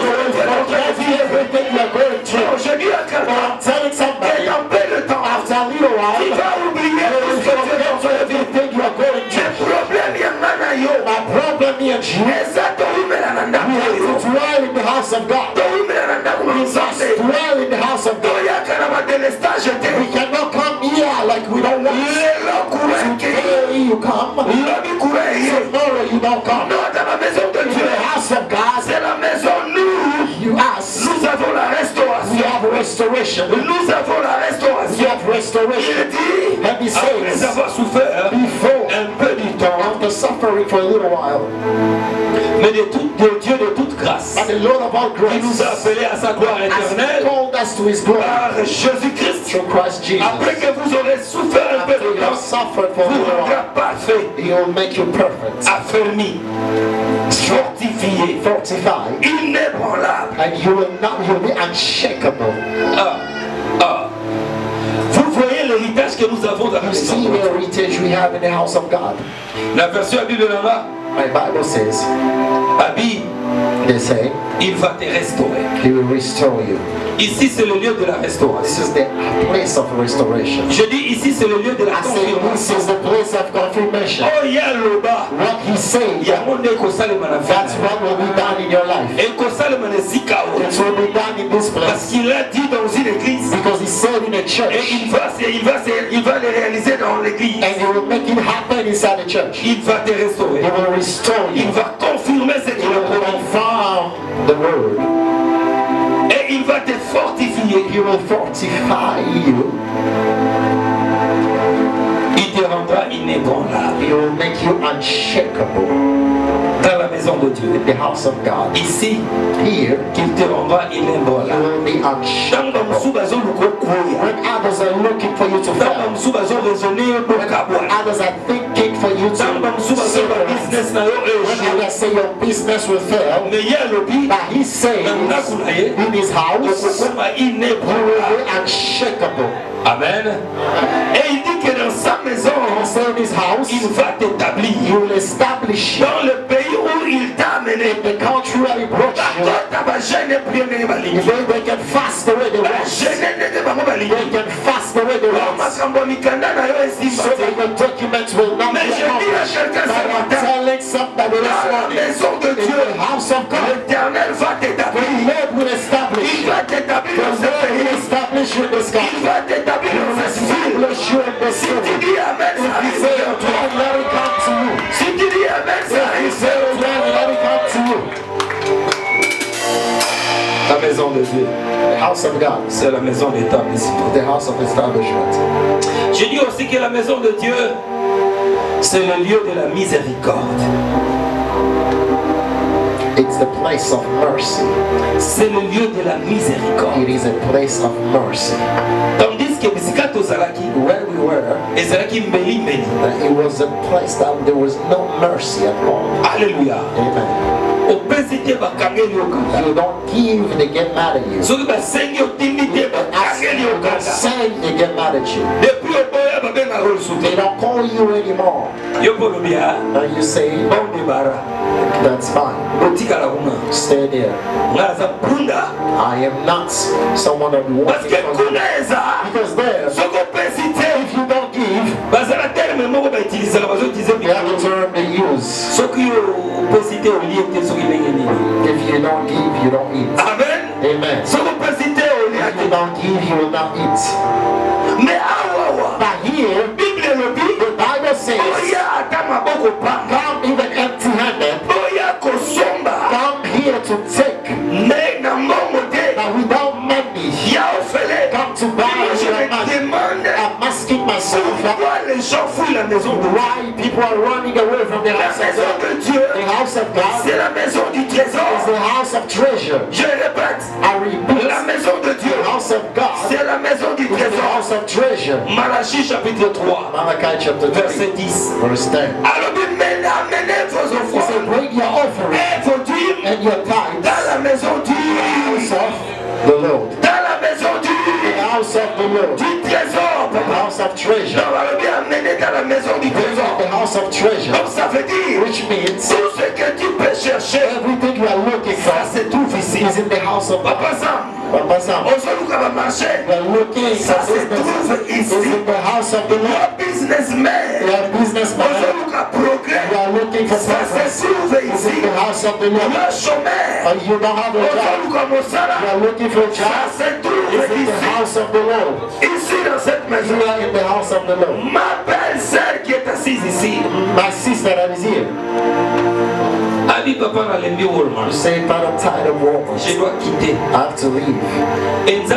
everything you are going through. But I'm telling somebody, after a little while, you will forget everything you are going through. My problem here, Jesus, we have to dwell in the house of God. We must dwell in the house of God. We cannot come here like we don't want. Today you come, tomorrow you don't come. In the house of God, you ask. We have restoration. We have restoration. And he says, before, after suffering suffering for a little while. Mais de Dieu de toute grâce, But the Lord of all grace, qui nous a appelés à sa gloire éternelle, called us to His glory par Jésus-Christ. through Christ Jesus. Après que vous aurez souffert un peu After de you have temps, suffered for a vous little rendra while, parfait, He will make you perfect, affermi, fortifié, fortified, inébranlable. and you will be unshakable. Vous voyez l'héritage que nous avons dans la You maison. see the heritage we have in the house of God. La version Bible là-bas, My Bible says, Abi, they say, il va te restaurer. He will restore you. Ici, c'est le lieu de la This restauration. is the place of restoration. Je dis ici, c'est le lieu de la I say this confirmation. is the place of confirmation. Oh, il y a le bas. What He said, Il y a mon Dieu qui s'allume à la that's fin. what will be done in your life. Et qu'on s'allume à la zikao. It will be done in this Parce place. qu'il a dit dans une église. Because He said in a Et church, il va le réaliser dans l'église. and He will make it happen inside the church. Il va te restaurer. He will restore you. Il va confirmer ce He qu'il a will promis. confirm the word. Et il va te fortifier. He will fortify you. Il te rendra inébranlable. He will make you unshakable Dans la maison de Dieu. in the house of God. Ici, Here, qu'il te rendra you inébranlable. will be Dans unshakable. Bamsou Bazo Lukokoya. When others are looking for you to Dans fail, Bamsou Bazo raisonner Bokabwa. others are thinking for you to Dans Bamsou Bazo fail. business na yo When échoué. others say your business will fail, Mais il y a le but. but He says in His house, Okokoma you will inébranlable. be unshakable. Amen. Et il dit que dans sa maison, He said in His house, il va t'établir. He will establish you Dans le pays où il t'a amené. in the country where He brought you. If they can fast away the rest, they can fast away the rest, so that your documents will not be accomplished. But I'm telling somebody this morning, in the house of God, the Lord will establish you. The Lord will establish you in this country. He will establish you in this city. If He said it, let it come to you. If He said it, let it come to you. La maison de Dieu, The house of God, c'est la maison d'établissement. the house of establishment. Je dis aussi que la maison de Dieu, c'est le lieu de la miséricorde. It's the place of mercy. C'est le lieu de la miséricorde. It is a place of mercy. Tandis que bisika tozalaki, Where we were, ezalaki mbeli mbeli. it was a place that there was no mercy at all. Alléluia. Amen. Opesi te bakangeli okanda. You don't give, they get mad at you. Soki basengi otindi te bakangeli You're okanda. saying they get mad at you. Depuis oboya babenga role They don't call you anymore. yo polobi ya Now you say, bon debara that's fine. botikala kuna Stay there. nga aza punda I am not someone that parce walking que for you. kuna eza Because there, soki opesi te if you don't give, bazala terme moko bautilisaka bazoutilize they have a term they use. soki opesi te olie te soki ndenge nini. If you don't give, you don't eat. Amen. Amen. soki opesi te olia If you te don't give, you will not eat. mais awawa But here, bible elobi the Bible says, oya ata maboko panga come even empty-handed. oya kosomba Come here to take, mais na mbongo te but without money. ya ofele. Come to buy Je your me money. demande I'm asking myself pourquoi les gens fouillent la maison de Dieu. why people are running away from the La house of maison God. de Dieu, The house of God c'est la maison du is trésor. the house of treasure. Je répète, I repeat, la maison de Dieu, the house of God c'est la maison du is the trésor. house of treasure. Malachie chapitre 3, Malachi chapter 3, verset 10. verse 10. Alors, amenez vos He said, offrandes bring your offering et vos dîmes and your tithes dans la maison to the house du of the Lord. dans la maison The house of the Lord. du trésor. The house of treasure. Non, alors bien amenez dans la maison du Bring trésor. the house of treasure. Donc ça veut dire Which means tout ce que tu peux chercher, everything you are looking ça for se trouve ici. is in the house of Papa God. Sam, Papa Sam, Ozoluka va marcher. you are looking Ça for se trouve business is ici. in the house of the Lord. Your businessman, You are businessman. Ozoluka You progrès. are looking for Ça progress. se trouve It's ici. in the house of the Lord. Your chômeur, You don't have a job. Ozoluka Mosala. You are looking for a Ça job. se trouve It's in the ici. house of the Lord. Ici dans cette maison. You are in the house of the Lord. Ma belle-sœur qui est assise ici, My sister that is here, à You say, but I'm tired of Walmart. Je dois quitter. I have to leave. And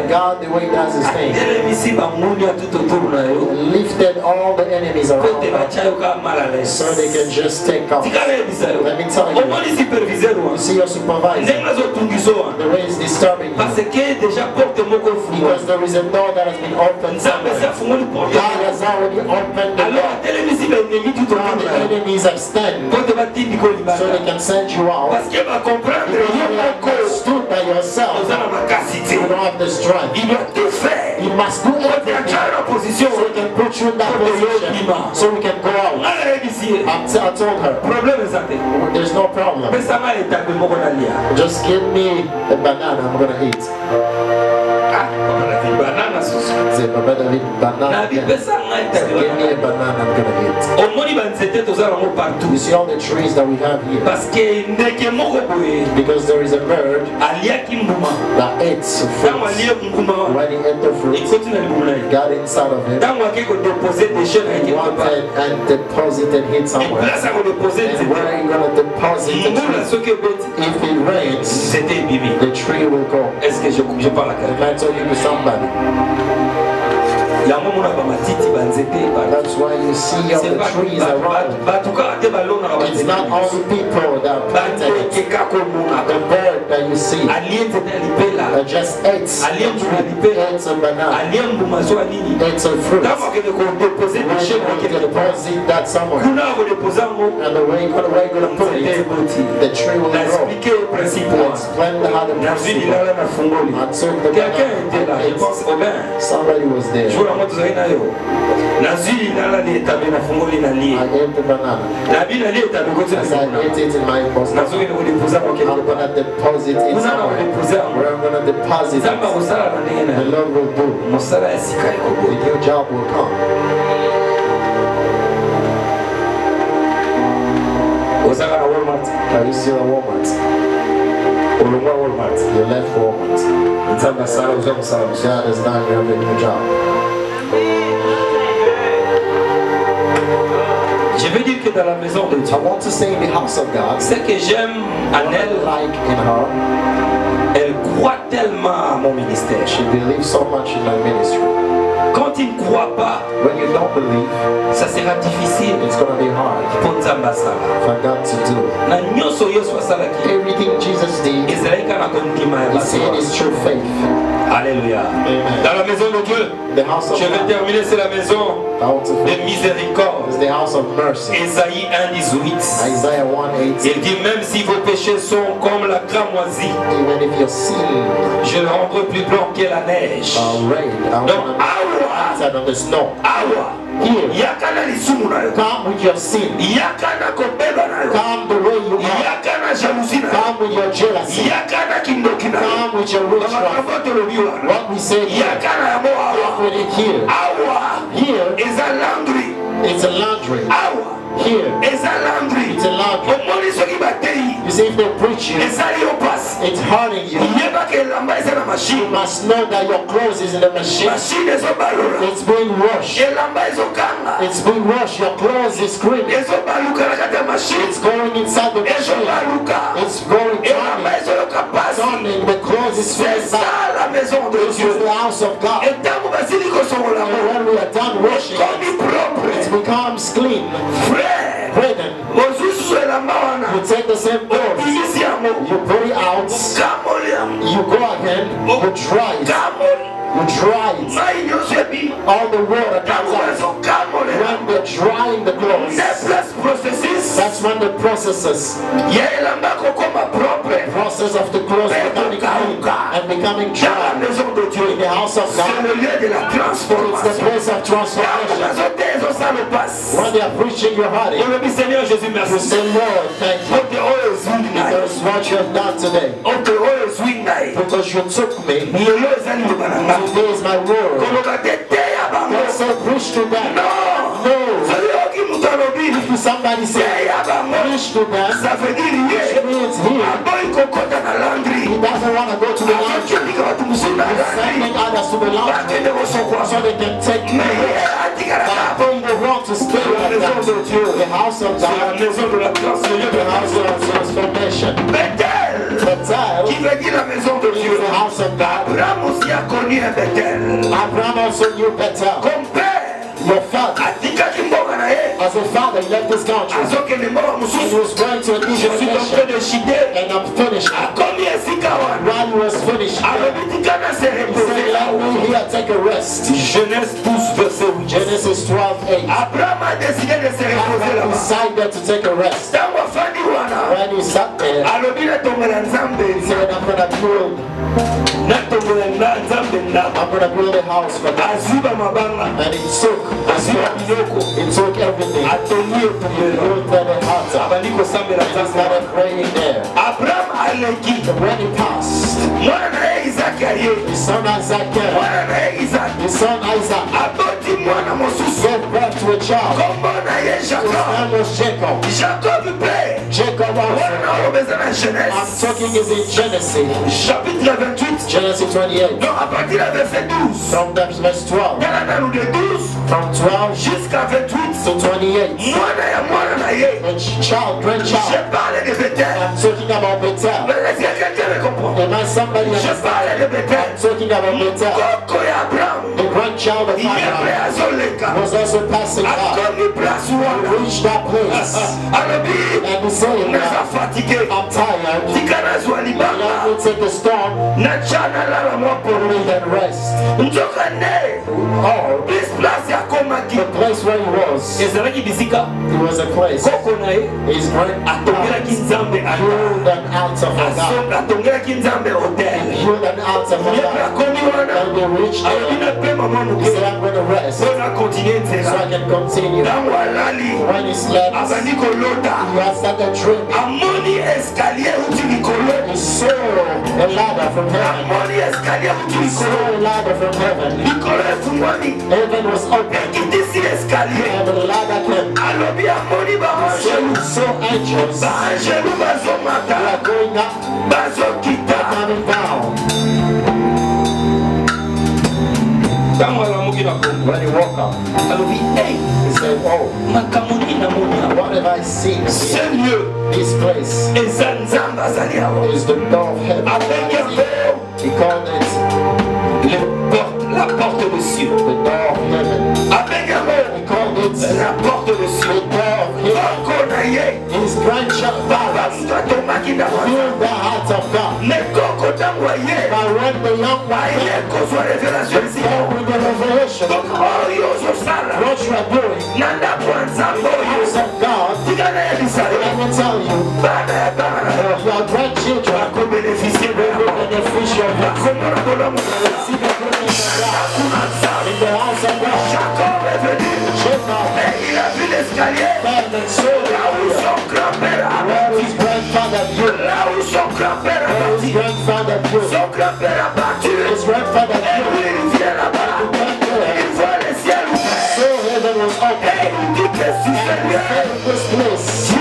God, the way He does His thing, lifted all the enemies around them so they can just take off. Let me tell you, you see your supervisor, the way it's disturbing you, because there is a door that has been opened somewhere. God has already opened the door. Now the enemies have stand so they can send you out. Because you have stood by yourself, you don't have the strength. You must do everything so we can put you in that position so we can go out. I told her, there's no problem. Just give me a banana, I'm going to eat. Say, Papa David, banana. Give me a banana, I'm going to eat. You see all the trees that we have here? Because there is a bird that eats fruit. When he ate the fruit, got inside of him, wanted and deposited it somewhere. And where are you going to deposit the tree? If it rains, the tree will go. Am I talking to somebody? That's why you see all the trees around. It's not all the people that planted it. The bird that you see that just eats a banana, eats a fruit. We're going to deposit that somewhere. And the way you're going to put it, the tree will grow. Explain how the principle. I took the banana. Somebody was there. I ate the banana. As I ate it in my post, I'm going to deposit it somewhere. Where I'm going to deposit it, the Lord will do. The new job will come. Are you still at Walmart? You left Walmart. God has done you a new job. Je veux dire que dans la maison de Dieu, I want to say in the house of God, ce que j'aime en elle, like in her, elle croit tellement à mon ministère. She believes so much in my ministry. Quand il ne croit pas, when you don't believe, ça sera difficile. It's going to be hard pour for God to do. Everything Jesus did, He said is true faith. Alléluia. Dans la maison de Dieu, je vais terminer, c'est la maison de miséricorde. Ésaïe 1:18. Il dit, même si vos péchés sont comme la cramoisie, je le rendrai plus blanc que la neige. Donc, come with your sin. Come the way you are. Come with your jealousy. Come with your witchcraft. What we say here, put it here. Here is a laundry. It's a laundry. Here is a laundry. It's a laundry. You see, if they preach you, it's hurting you. You must know that your clothes is in the machine. It's being washed. It's being washed. Your clothes is clean. It's going inside the machine. It's going turning. The clothes is filled back. This is the house of God. And when we are done washing, it becomes clean. Brethren, you take the same clothes, you put it out, you go again, you dry it. You dry it. All the water comes out. When they're drying the clothes, that's when the process of the clothes becoming clean and becoming dry. In the house of God, it's the place of transformation. When they are preaching your heart, you say, Lord, thank you. Because what you have done today, because you took me, today is my word. Don't say preach to them. No. If somebody say preach to them, which means here, he doesn't want to go to the laundry. He's sending others to the laundry so they can take me. But I think they want to stay in the house of God, the Bethel, qui veut dire la maison de Dieu. the house of God. Abraham aussi a connu un Bethel. Abraham also knew Bethel. Comme père, Your father, as a father, he left this country. And he was going to a new nation. And I'm finished. While he was finished, he said, let me here take a rest. Genesis 12:8. Abraham decided to take a rest. When he sat there, he said, I'm going to build a house for God. And it took everything. He built the house up. And he started praying there. When he passed, his son Isaac came. His son Isaac gave birth to a child. His name was Jacob. Jacob also. I'm talking is in Genesis. Genesis 28. From verse 12. From 12 to 28. The child, grandchild. I'm talking about Bethel. Am I somebody understand? I'm talking about Bethel. The grandchild of Abraham was also passing by. He reached that place. And he said, I'm tired. Let me take a stone. Put me and rest. Oh, the place where he was. It was a place. His grandfather built an altar for God. Built an altar for God. And they reached there. He said, I'm going to rest so I can continue. When he slept, he had started dreaming. He saw a ladder from heaven. He saw a ladder from heaven. Heaven was open. And the ladder came. He saw angels. They are going up. They're coming down. When he woke up, he said, oh, what have I seen here? This place is the door of heaven. He called it la porte des cieux. The door of heaven. He called it la porte des cieux. The door of heaven. His grandchild filled the heart of God. But when the young man came with the revelation, what you are doing in the house of God, let me tell you, your grandchildren will be beneficial of it. See the goodness of God in the house of God. Jacob fell and saw where his grandfather built. Where his grandfather built. His grandfather built. So heaven was open. And this place,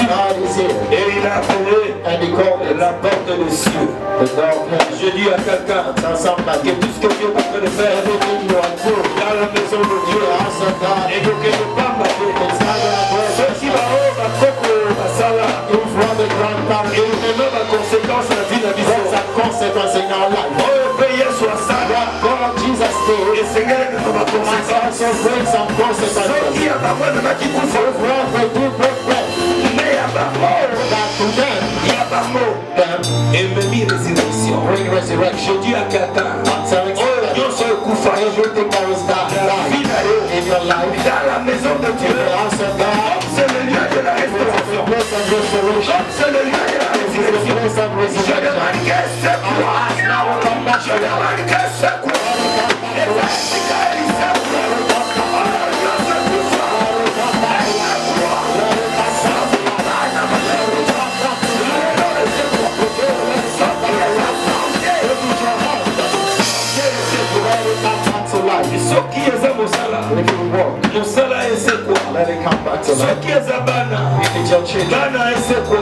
God is here. Et il a appelé and he called it la porte des cieux. Je dis à quelqu'un que tout ce que Dieu est en train de faire dans la maison de Dieu et donc il ne pas m'appeler. Ceux qui vont ma coco, ma sala, et même ma conséquence à la vie de la vie. Oh, payer soit ça. Et Seigneur ne va pas conséquence. Ceux qui a pas moi de ma qui couvre. Mais il y a pas mot. Il y a pas mot. Et même résurrection. Je dis à quelqu'un, oh Dieu se couche dans la maison de Dieu. Comme c'est le lieu de la restauration. Comme c'est le lieu de la résurrection. Je demande que c'est quoi. Je demande que c'est quoi. Ce qui est à mon salaire, c'est quoi? Ce qui est à Bana, Bana c'est quoi?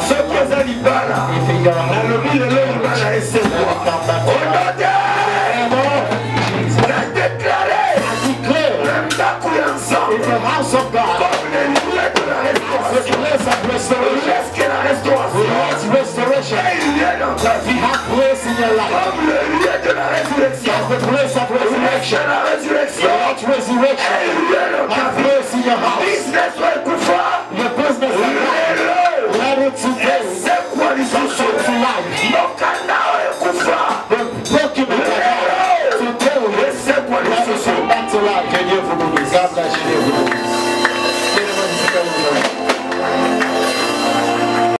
Ce qui est à Libana, dans le milieu de Libana c'est quoi? Au nom de la déclaré, in the house of God, comme le lieu de la restauration, la restauration. in your life. Comme le lieu de la résurrection. As the place of resurrection. La résurrection. That resurrection. Have place in your house. Business will kufa. Your business will die. Let it today. C'est quoi les Come to life. The document today. C'est quoi les Let it come back to life. God bless you.